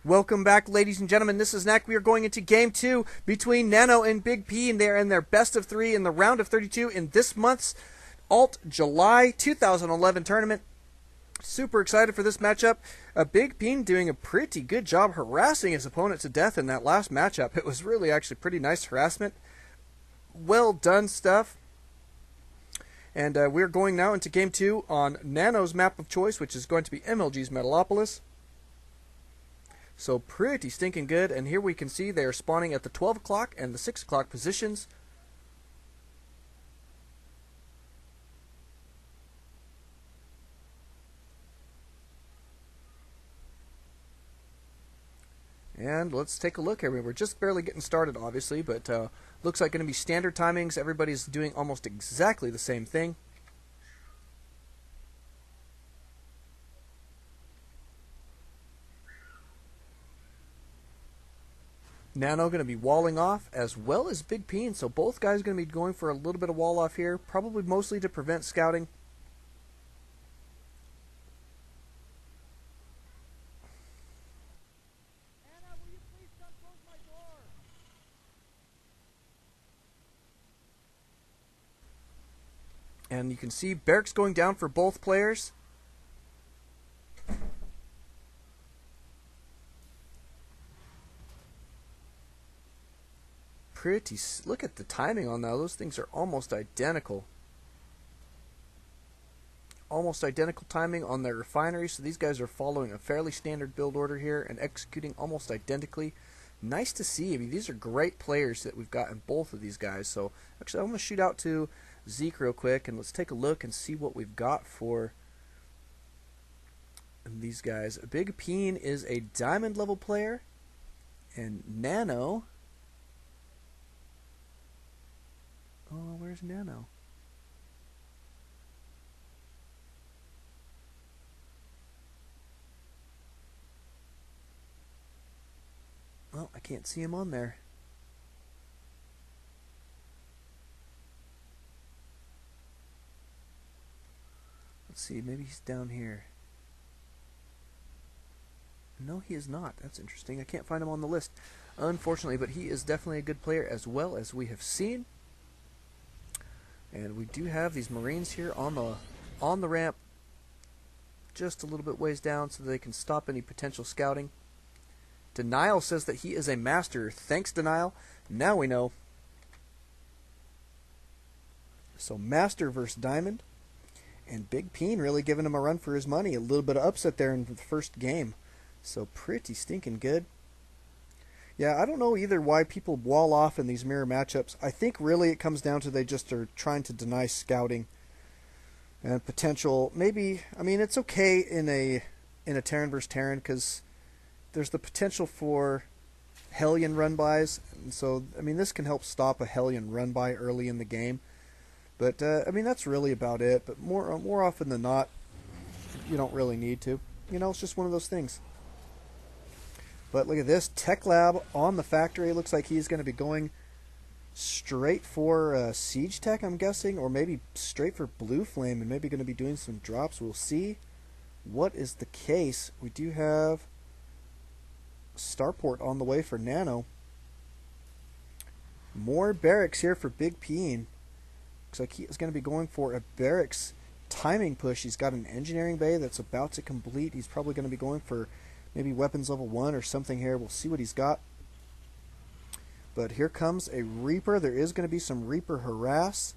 Welcome back, ladies and gentlemen. This is Knack. We are going into Game 2 between Nano and BigPeen. They are in their best of 3 in the round of 32 in this month's ALTJuly 2011 tournament. Super excited for this matchup. BigPeen doing a pretty good job harassing his opponent to death in that last matchup. It was really actually pretty nice harassment. Well done stuff. And we're going now into Game 2 on Nano's map of choice, which is going to be MLG's Metalopolis. So pretty stinking good, and here we can see they are spawning at the 12 o'clock and the 6 o'clock positions. And let's take a look here. We're just barely getting started, obviously, but looks like going to be standard timings. Everybody's doing almost exactly the same thing. Nano going to be walling off as well as BigPeen, so both guys going to be going for a little bit of wall off here, probably mostly to prevent scouting. Anna, will you please come close my door? And you can see barracks going down for both players. Look at the timing on that. Those things are almost identical. Almost identical timing on their refinery, so these guys are following a fairly standard build order here and executing almost identically. Nice to see. I mean, these are great players that we've got in both of these guys. So actually I'm going to shoot out to Zeke real quick and let's take a look and see what we've got for these guys. BigPeen is a diamond level player, and Nano... Oh, where's Nano? Well, I can't see him on there. Let's see, maybe he's down here. No, he is not. That's interesting. I can't find him on the list, unfortunately, but he is definitely a good player as well, as we have seen. And we do have these Marines here on the ramp, just a little bit ways down, so they can stop any potential scouting. Denial says that he is a master. Thanks, Denial. Now we know. So Master versus Diamond, and BigPeen really giving him a run for his money. A little bit of upset there in the first game, so pretty stinking good. Yeah, I don't know either why people wall off in these mirror matchups. I think really it comes down to they just are trying to deny scouting and potential. Maybe, I mean, it's okay in a Terran versus Terran because there's the potential for Hellion run-bys. And so, I mean, this can help stop a Hellion run-by early in the game. But, I mean, that's really about it. But more often than not, you don't really need to. You know, it's just one of those things. But look at this, Tech Lab on the factory. Looks like he's going to be going straight for Siege Tech, I'm guessing, or maybe straight for Blue Flame, and maybe going to be doing some drops. We'll see what is the case. We do have Starport on the way for Nano. More barracks here for BigPeen. Looks like he is going to be going for a barracks timing push. He's got an engineering bay that's about to complete. He's probably going to be going for maybe weapons level 1 or something here. We'll see what he's got. But here comes a Reaper. There is going to be some Reaper harass.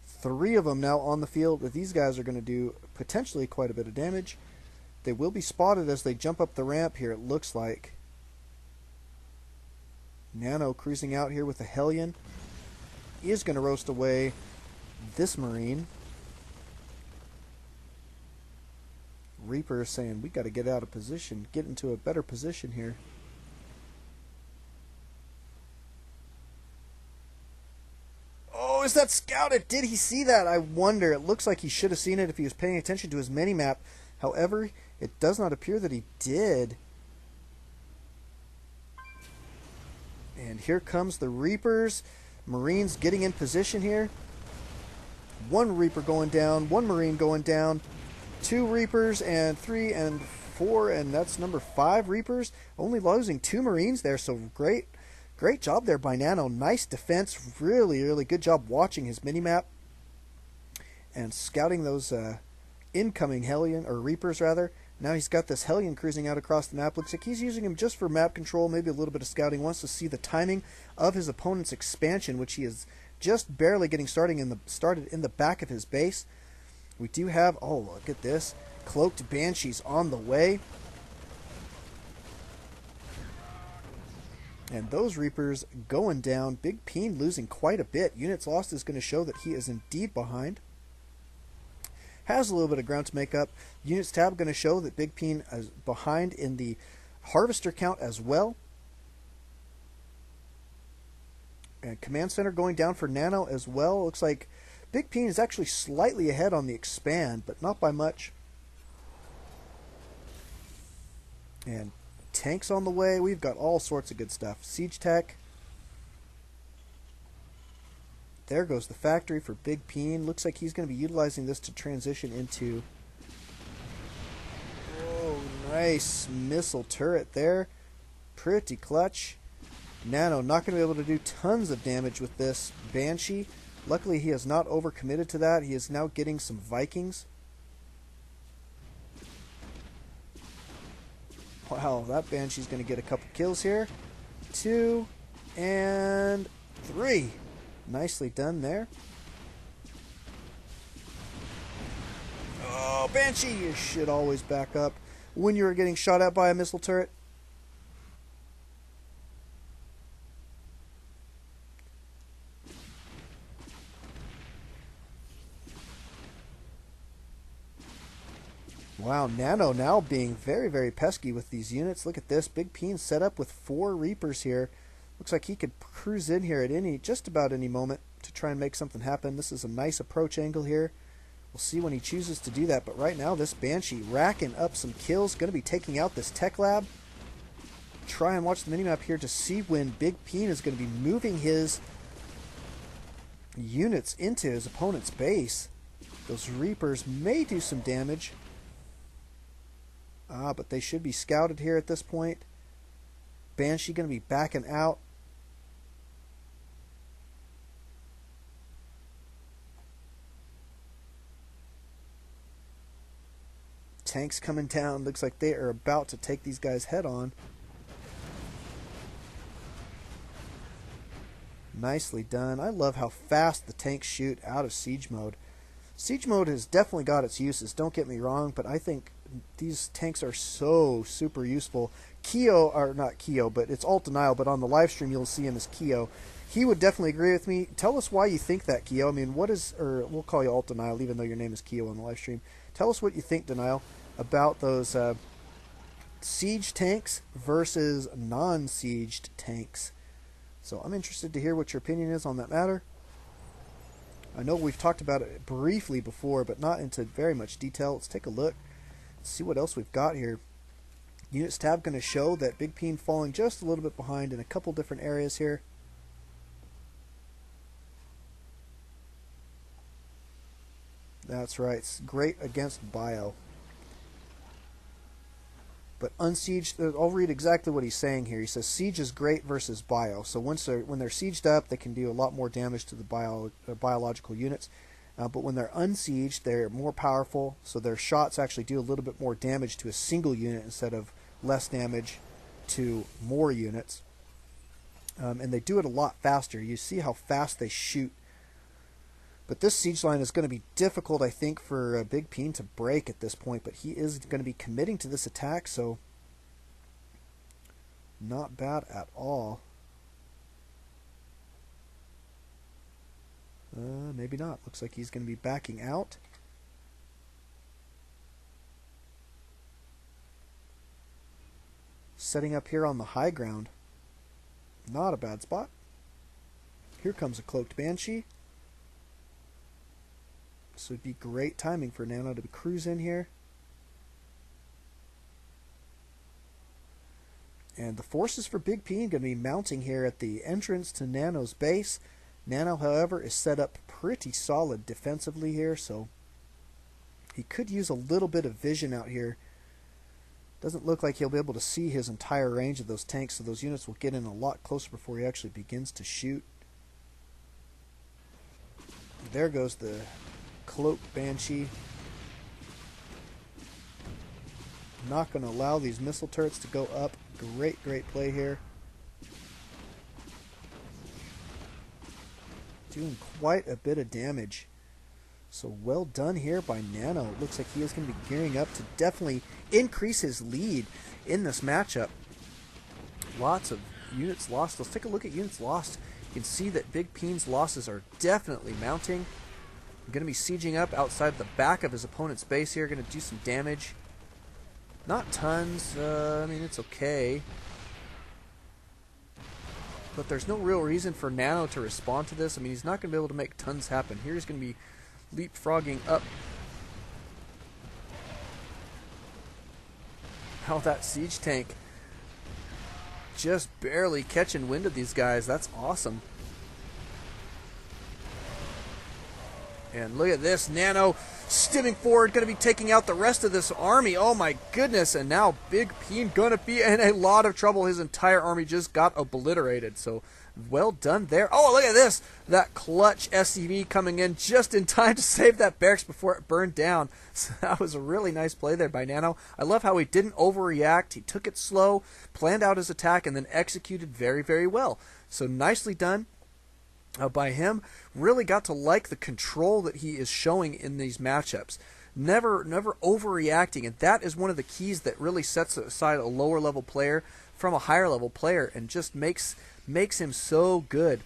3 of them now on the field. These guys are going to do potentially quite a bit of damage. They will be spotted as they jump up the ramp here, it looks like. Nano cruising out here with a Hellion. He is going to roast away this Marine. Reaper is saying, we got to get out of position, get into a better position here. Oh, is that scouted? Did he see that? I wonder. It looks like he should have seen it if he was paying attention to his mini-map. However, it does not appear that he did. And here comes the Reapers. Marines getting in position here. One Reaper going down, one Marine going down. 2 Reapers and 3 and 4, and that's number 5 Reapers. Only losing 2 Marines there, so great job there by Nano. Nice defense. Really good job watching his minimap and scouting those incoming Hellion, or Reapers rather. Now he's got this Hellion cruising out across the map. Looks like he's using him just for map control, maybe a little bit of scouting. Wants to see the timing of his opponent's expansion, which he is just barely getting started in the back of his base. We do have, oh, look at this, cloaked Banshees on the way. And those Reapers going down. BigPeen losing quite a bit. Units lost is going to show that he is indeed behind. Has a little bit of ground to make up. Units tab going to show that BigPeen is behind in the Harvester count as well. And Command Center going down for Nano as well. Looks like BigPeen is actually slightly ahead on the expand, but not by much. And tanks on the way. We've got all sorts of good stuff. Siege tech. There goes the factory for BigPeen. Looks like he's going to be utilizing this to transition into... Oh, nice missile turret there. Pretty clutch. Nano not going to be able to do tons of damage with this Banshee. Luckily, he has not overcommitted to that. He is now getting some Vikings. Wow, that Banshee's going to get a couple kills here. 2 and 3. Nicely done there. Oh, Banshee, you should always back up when you're getting shot at by a missile turret. Wow, Nano now being very pesky with these units. Look at this. BigPeen set up with 4 Reapers here. Looks like he could cruise in here at just about any moment to try and make something happen. This is a nice approach angle here. We'll see when he chooses to do that. But right now, this Banshee racking up some kills. Going to be taking out this Tech Lab. Try and watch the minimap here to see when BigPeen is going to be moving his units into his opponent's base. Those Reapers may do some damage. But they should be scouted here at this point. Banshee going to be backing out. Tanks coming down. Looks like they are about to take these guys head on. Nicely done. I love how fast the tanks shoot out of siege mode. Siege mode has definitely got its uses, don't get me wrong, but I think these tanks are so super useful. Keo, or not Keo, but it's Alt Denial, but on the live stream you'll see him as Keo. He would definitely agree with me. Tell us why you think that, Keo. I mean, what is, or we'll call you Alt Denial even though your name is Keo on the live stream. Tell us what you think, Denial, about those siege tanks versus non-sieged tanks. So I'm interested to hear what your opinion is on that matter. I know we've talked about it briefly before, but not into very much detail. Let's take a look. Let's see what else we've got here. Units tab going to show that BigPeen falling just a little bit behind in a couple different areas here. That's right. It's great against bio. But unsieged, I'll read exactly what he's saying here. He says siege is great versus bio. So when they're sieged up, they can do a lot more damage to the biological units. But when they're unsieged, they're more powerful. So their shots actually do a little bit more damage to a single unit instead of less damage to more units. And they do it a lot faster. You see how fast they shoot. But this siege line is going to be difficult, I think, for BigPeen to break at this point. But he is going to be committing to this attack, so not bad at all. Maybe not. Looks like he's going to be backing out. Setting up here on the high ground. Not a bad spot. Here comes a cloaked Banshee. So it'd be great timing for Nano to cruise in here. And the forces for BigPeen going to be mounting here at the entrance to Nano's base. Nano, however, is set up pretty solid defensively here, so he could use a little bit of vision out here Doesn't look like he'll be able to see his entire range of those tanks, so those units will get in a lot closer before he actually begins to shoot. There goes the Cloak Banshee. Not going to allow these missile turrets to go up. Great play here. Doing quite a bit of damage. So well done here by Nano. It looks like he is going to be gearing up to definitely increase his lead in this matchup. Lots of units lost. Let's take a look at units lost. You can see that BigPeen's losses are definitely mounting. Going to be sieging up outside the back of his opponent's base here. Going to do some damage. Not tons. I mean, it's okay. But there's no real reason for Nano to respond to this. I mean, he's not going to be able to make tons happen. Here he's going to be leapfrogging up. How that siege tank just barely catching wind of these guys. That's awesome. And look at this, Nano stimming forward, going to be taking out the rest of this army. Oh my goodness, and now BigPeen going to be in a lot of trouble. His entire army just got obliterated, so well done there. Oh, look at this, that clutch SCV coming in just in time to save that barracks before it burned down. So that was a really nice play there by Nano. I love how he didn't overreact. He took it slow, planned out his attack, and then executed very well. So nicely done. By him. Really got to like the control that he is showing in these matchups. Never overreacting, and that is one of the keys that really sets aside a lower level player from a higher level player and just makes him so good.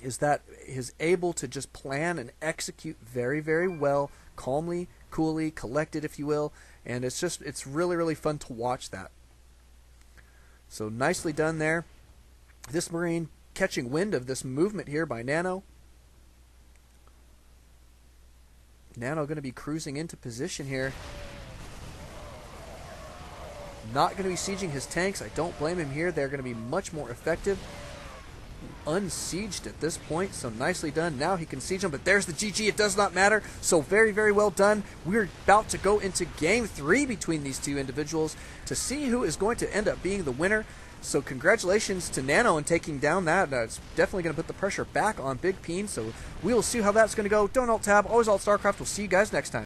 Is that he's able to just plan and execute very well, calmly, coolly, collected, if you will, and it's really fun to watch that. So nicely done there. This Marine catching wind of this movement here by Nano. Nano going to be cruising into position here. Not going to be sieging his tanks. I don't blame him here. They're going to be much more effective. Unsieged at this point, so nicely done. Now he can siege them, but there's the GG. It does not matter. So very well done. We're about to go into game 3 between these two individuals to see who is going to end up being the winner. So congratulations to Nano in taking down that. It's definitely going to put the pressure back on BigPeen. So we will see how that's going to go. Don't alt tab, always alt StarCraft. We'll see you guys next time.